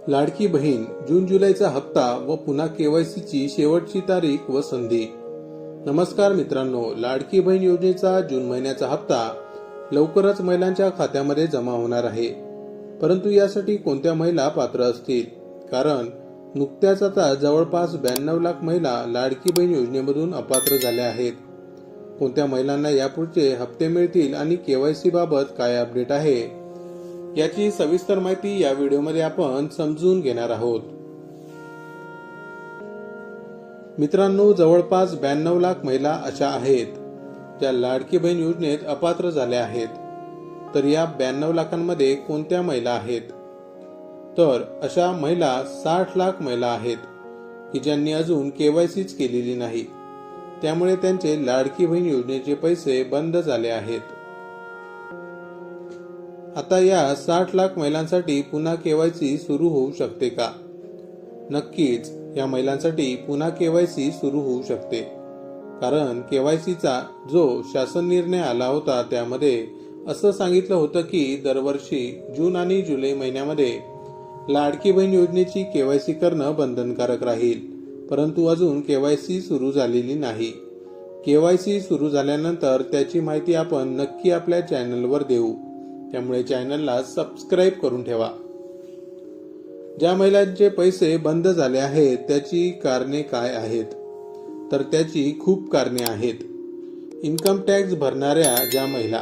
लाडकी बहीण जून जुलैचा हप्ता व पुन्हा केवायसीची शेवटची तारीख व संधी। नमस्कार मित्रांनो, लाडकी बहीण योजनेचा जून महिन्याचा हप्ता लवकरच महिलांच्या खात्यामध्ये जमा होणार आहे। परंतु यासाठी कोणत्या महिला पात्र असतील? कारण नुकत्याच आता जवळपास 92 लाख महिला लाडकी बहीण योजनेमधून अपात्र झाल्या आहेत। कोणत्या महिलांना यापुढचे हप्ते मिळतील आणि केवायसी बाबत काय अपडेट आहे याची सविस्तर माहिती या व्हिडिओमध्ये आपण समजून घेणार आहोत। मित्रांनो, जवळपास 92 लाख महिला अशा आहेत ज्या लाडकी बहीण योजनेत अपात्र झाल्या आहेत। तर या 92 लाखांमध्ये कोणत्या महिला आहेत? तर अशा महिला 60 लाख महिला आहेत की ज्यांनी अजून केवायसीच केलेली नाही, त्यामुळे त्यांचे लाडकी बहीण योजनेचे पैसे बंद झाले आहेत। आता या 60 लाख महिलांसाठी पुन्हा केवायसी सुरू होऊ शकते का? नक्कीच या महिलांसाठी पुन्हा केवायसी सुरू होऊ शकते, कारण केवायसीचा जो शासन निर्णय आला होता त्यामध्ये असं सांगितलं होतं की दरवर्षी जून आणि जुलै महिन्यामध्ये लाडकी बहीण योजनेची केवायसी करणं बंधनकारक राहील। परंतु अजून केवायसी सुरू झालेली नाही। केवायसी सुरू झाल्यानंतर त्याची माहिती आपण नक्की आपल्या चॅनलवर देऊ, त्यामुळे चॅनलला सबस्क्राईब करून ठेवा। ज्या महिलांचे पैसे बंद झाले आहेत त्याची कारणे काय आहेत? तर त्याची खूप कारणे आहेत। इन्कम टॅक्स भरणाऱ्या ज्या महिला,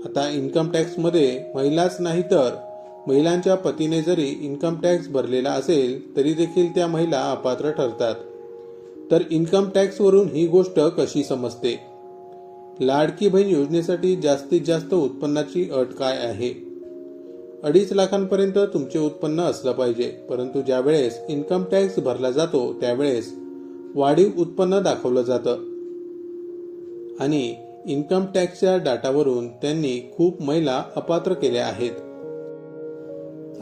आता इन्कम टॅक्स मध्ये महिलाच नाही तर महिलांच्या पतीने जरी इन्कम टॅक्स भरलेला असेल तरी देखील त्या महिला अपात्र ठरतात। तर इन्कम टॅक्स वरून ही गोष्ट कशी समजते? लाडकी बहीण योजनेसाठी जास्तीत जास्त उत्पन्नाची अट काय आहे? 2.5 लाखांपर्यंत तुमचे उत्पन्न असलं पाहिजे। परंतु ज्या वेळेस इन्कम टॅक्स भरला जातो त्यावेळेस वाढीव उत्पन्न दाखवलं जातं आणि इन्कम टॅक्सच्या डाटावरून त्यांनी खूप महिला अपात्र केल्या आहेत।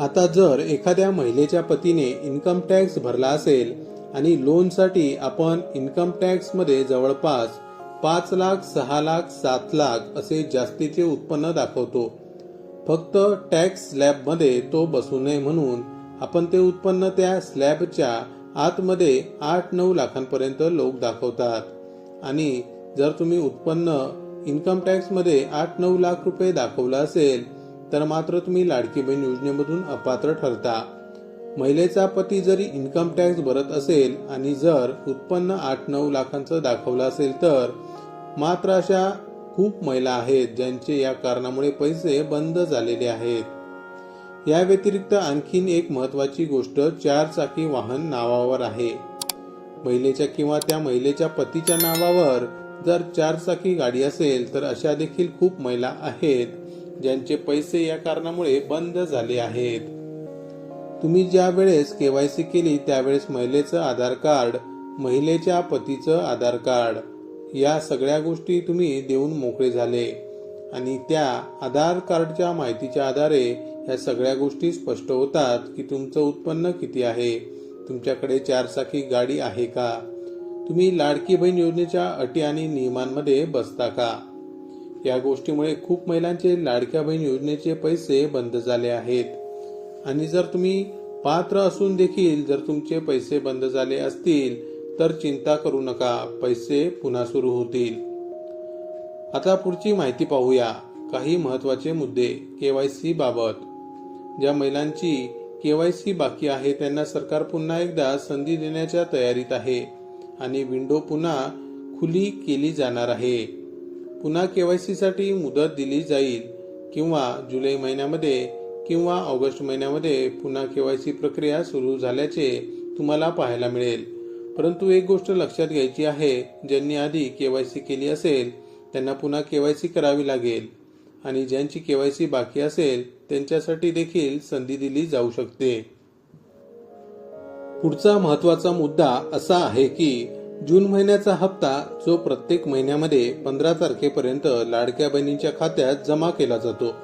आता जर एखाद्या महिलेच्या पतीने इन्कम टॅक्स भरला असेल आणि लोनसाठी आपण इन्कम टॅक्स मध्ये जवळपास 5 लाख, 6 लाख, 7 लाख असे जास्तीचे उत्पन्न दाखवतो, फक्त टॅक्स स्लॅब मध्ये तो बसू नये म्हणून आपण ते उत्पन्न त्या स्लॅबच्या आतमध्ये 8-9 लाखांपर्यंत लोक दाखवतात। आणि जर तुम्ही उत्पन्न इन्कम टॅक्स मध्ये 8-9 लाख रुपये दाखवलं असेल तर मात्र तुम्ही लाडकी बहीण योजनेमधून अपात्र ठरता। महिलेचा पती जरी इन्कम टॅक्स भरत असेल आणि जर उत्पन्न 8-9 लाखांचं दाखवलं असेल तर मात्र अशा खूप महिला आहेत ज्यांचे या कारणामुळे पैसे बंद झालेले आहेत। या व्यतिरिक्त आणखीन एक महत्वाची गोष्ट 4 चाकी वाहन नावावर आहे। महिलेच्या किंवा त्या महिलेच्या पतीच्या नावावर जर 4 चाकी गाडी असेल तर अशा देखील खूप महिला आहेत ज्यांचे पैसे या कारणामुळे बंद झाले आहेत। तुम्ही ज्या वेळेस केवायसी केली त्यावेळेस महिलेचं आधार कार्ड, महिलेच्या पतीचं आधार कार्ड या सगळ्या गोष्टी तुम्ही देऊन मोकळे झाले आणि त्या आधार कार्डच्या माहितीच्या आधारे या सगळ्या गोष्टी स्पष्ट होतात की तुमचं उत्पन्न किती आहे, तुमच्याकडे 4 चाकी गाडी आहे का, तुम्ही लाडकी बहीण योजनेच्या अटी आणि नियमांमध्ये बसता का। या गोष्टीमुळे खूप महिलांचे लाडक्या बहीण योजनेचे पैसे बंद झाले आहेत। आणि जर तुम्ही पात्र असून देखील जर तुमचे पैसे बंद झाले असतील तर चिंता करू नका, पैसे पुन्हा सुरू होतील। आता पुढची माहिती पाहूया, काही महत्वाचे मुद्दे केवायसी बाबत। ज्या महिलांची केवायसी बाकी आहे त्यांना सरकार पुन्हा एकदा संधी देण्याच्या तयारीत आहे आणि विंडो पुन्हा खुली केली जाणार आहे। पुन्हा केवायसी साठी मुदत दिली जाईल किंवा जुलै महिन्यामध्ये किंवा ऑगस्ट महिन्यामध्ये पुन्हा केवायसी प्रक्रिया सुरू झाल्याचे तुम्हाला पाहायला मिळेल। परंतु एक गोष्ट लक्षात घ्यायची आहे, ज्यांनी आधी केवायसी केली असेल त्यांना पुन्हा केवायसी करावी लागेल आणि ज्यांची केवायसी बाकी असेल त्यांच्यासाठी देखील संधी दिली जाऊ शकते। पुढचा महत्वाचा मुद्दा असा आहे की जून महिन्याचा हप्ता जो प्रत्येक महिन्यामध्ये 15 तारखेपर्यंत लाडक्या बहिणींच्या खात्यात जमा केला जातो।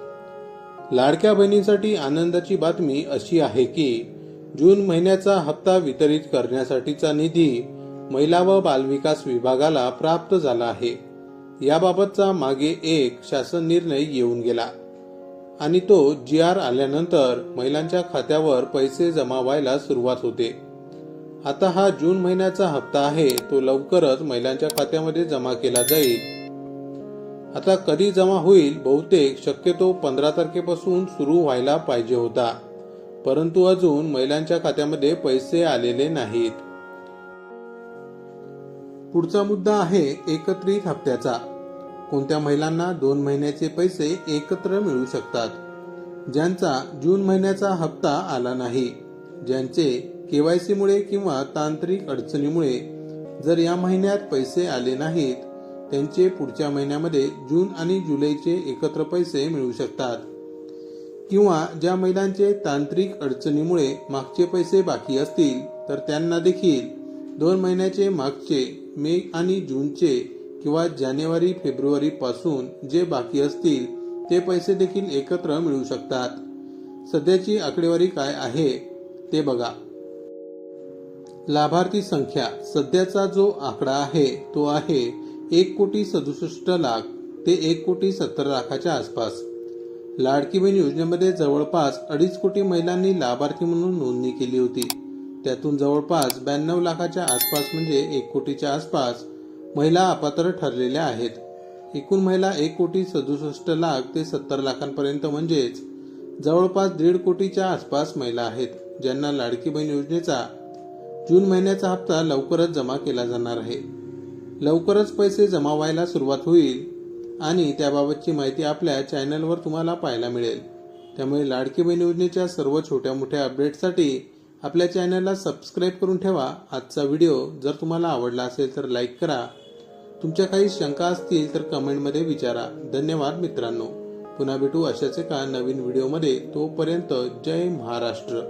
लाडक्या बहिणींसाठी आनंदाची बातमी अशी आहे की जून महिन्याचा हप्ता वितरित करण्यासाठीचा निधी महिला व बालविकास विभागाला प्राप्त झाला आहे। याबाबतचा मागे एक शासन निर्णय येऊन गेला। आणि तो GR आल्यानंतर महिलांच्या खात्यावर पैसे जमा व्हायला सुरुवात होते. आता हा जून महिन्याचा हप्ता आहे, तो लवकरच महिलांच्या खात्यामध्ये जमा केला जाईल. आता कधी जमा होईल? बहुतेक शक्यतो 15 तारखेपासून सुरू व्हायला पाहिजे होता, परंतु अजून महिलांच्या खात्यामध्ये पैसे आलेले नाहीत. पुढचा मुद्दा आहे एकत्रित हप्त्याचा. कोणत्या महिलांना 2 महिन्याचे पैसे एकत्र मिळू शकतात? ज्यांचा जून महिन्याचा हप्ता आला नाही, ज्यांचे KYC मुळे किंवा तांत्रिक अडचणीमुळे जर या महिन्यात पैसे आले नाहीत, त्यांचे पुढच्या महिन्यामध्ये जून आणि जुलैचे एकत्र पैसे मिळू शकतात. किंवा ज्या महिलांचे तांत्रिक अडचणीमुळे मागचे पैसे बाकी असतील, तर त्यांना देखील 2 महिन्याचे मागचे मे आणि जूनचे किंवा जानेवारी फेब्रुवारी पासून जे बाकी असतील ते पैसे देखील एकत्र मिळू शकतात. सध्याची आकडेवारी काय आहे ते बघा. लाभार्थी संख्या सध्याचा जो आकडा आहे तो आहे 1,67,00,000 ते 1,70,00,000च्या आसपास. लाडकी बहीण योजनेमध्ये जवळपास 2.5 कोटी महिलांनी लाभार्थी म्हणून नोंदणी केली होती. त्यातून जवळपास 92 लाखाच्या आसपास म्हणजे 1 कोटीच्या आसपास महिला अपात्र ठरलेल्या आहेत. एकूण महिला 1,67,00,000 ते 70 लाखांपर्यंत म्हणजेच जवळपास 1.5 कोटीच्या आसपास महिला आहेत, ज्यांना लाडकी बहीण योजनेचा जून महिन्याचा हप्ता लवकरच जमा केला जाणार आहे. लवकरच पैसे जमा व्हायला सुरुवात होईल आणि त्याबाबतची माहिती आपल्या चॅनलवर तुम्हाला पाहायला मिळेल. त्यामुळे लाडकी बहीण योजनेच्या सर्व छोट्या मोठ्या अपडेटसाठी आपल्या चॅनलला सबस्क्राईब करून ठेवा. आजचा व्हिडिओ जर तुम्हाला आवडला असेल तर लाईक करा. तुमच्या काही शंका असतील तर कमेंटमध्ये विचारा. धन्यवाद मित्रांनो. पुन्हा भेटू अशाच एका नवीन व्हिडिओमध्ये. तोपर्यंत जय महाराष्ट्र.